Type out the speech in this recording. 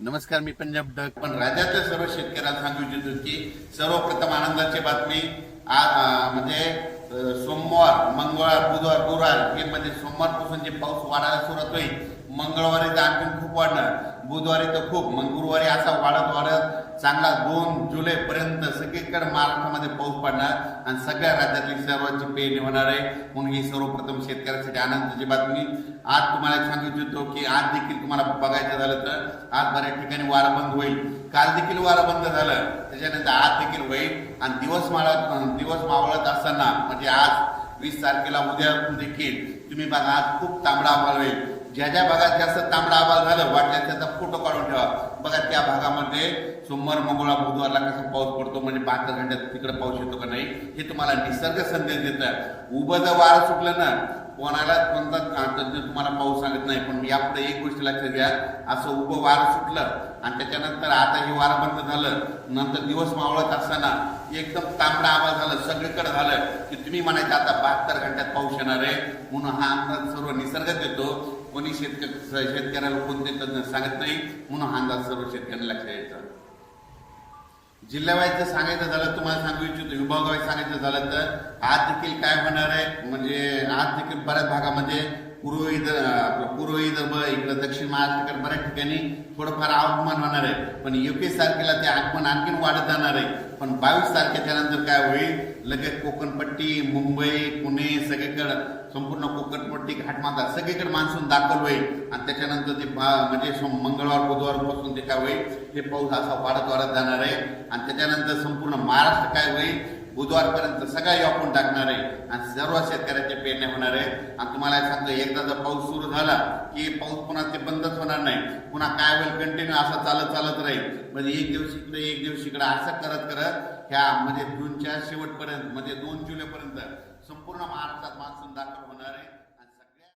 नमस्कार, मी पंजाब डक. पण राज्यातल्या सर्व शेतकऱ्यांना सांगू इच्छितो की सर्वप्रथम आनंदाची बातमी आज म्हणजे सोमवार, मंगळवार, बुधवार, गुरुवार हे म्हणजे सोमवारपासून जे पाऊस वाढायला सुरुवात होईल. मंगळवारी तर आणखी खूप वाढणार, बुधवारी तर खूप, मग गुरुवारी असा वाढत वाढत चांगला 2 जुलैपर्यंत सगळीकडे महाराष्ट्रामध्ये पाऊस पडणार आणि सगळ्या राज्यातली सर्वांची पेरणी होणार आहे. म्हणून ही सर्वप्रथम शेतकऱ्यांसाठी आनंदाची बातमी. आज तुम्हाला सांगू इच्छितो की आज देखील तुम्हाला बघायचं झालं तर आज बऱ्याच ठिकाणी वारं बंद होईल. काल देखील वारं बंद झालं, त्याच्यानंतर आज देखील होईल आणि दिवस मावळत असताना म्हणजे आज 20 तारखेला उद्या देखील तुम्ही बघा आज खूप तांबडा आभाळ होईल. ज्या ज्या भागात जास्त तांबडा आभाळ झालं वाटल्या त्याचा फोटो काढून ठेवा. बघा त्या भागामध्ये सोमवार, मंगळवार, बुधवारला कसा पाऊस पडतो, म्हणजे 72 घंट्यात तिकडे पाऊस येतो का नाही हे तुम्हाला निसर्ग संदेश देतं. उभं जर वारं सुटलं ना कोणाला कोणता तुम्हाला पाऊस सांगत नाही, पण यापुढे एक गोष्ट लक्षात घ्या, असं उभं वारं सुटलं आणि त्याच्यानंतर आता हे वारं बंद झालं, नंतर दिवस मावळत असताना एकदम तांबडा आभाळ झालं, सगळीकडे झालं की तुम्ही म्हणायचं आता 72 घंट्यात पाऊस येणार आहे. म्हणून हा अंदाज सर्व निसर्ग देतो. कोणी शेतकऱ्याला कोणते तज्ञ सांगत नाही, म्हणून हा अंदाज सर्व शेतकऱ्यांना लक्षात यायचा. जिल्ह्यावाईज जर सांगायचं झालं, तुम्हाला सांगू इच्छितो विभागवाईज सांगायचं झालं तर आज देखील काय होणार आहे, म्हणजे आज देखील बऱ्याच भागामध्ये पूर्व विदर्भ इकडे दक्षिण महाराष्ट्राकडे बऱ्याच ठिकाणी थोडंफार आगमन होणार आहे. पण 21 तारखेला ते आगमन आणखीन वाढत जाणार आहे. पण 22 तारखेच्या नंतर काय होईल, लगेच कोकणपट्टी, मुंबई, पुणे सगळीकडे संपूर्ण कोकणपट्टी, घाटमाता सगळीकडे मान्सून दाखल होईल आणि त्याच्यानंतर ते म्हणजे मंगळवार, बुधवारपासून ते काय होईल, हे पाऊस असा वाढत वाढत जाणार आहे आणि त्याच्यानंतर संपूर्ण महाराष्ट्र काय होईल, बुधवारपर्यंत सगळा व्यापून टाकणार आहे आणि सर्व शेतकऱ्याचे पेरण्या होणार आहे. आणि तुम्हाला सांगतो, एकदा जर पाऊस सुरू झाला की पाऊस पुन्हा ते बंदच होणार नाही. पुन्हा काय होईल, कंटिन्यू असं चालत राहील. म्हणजे एक दिवस इकडे असं करत करत ह्या म्हणजे जूनच्या शेवटपर्यंत म्हणजे 2 जुलैपर्यंत संपूर्ण महाराष्ट्रात मान्सून दाखल होणार आहे.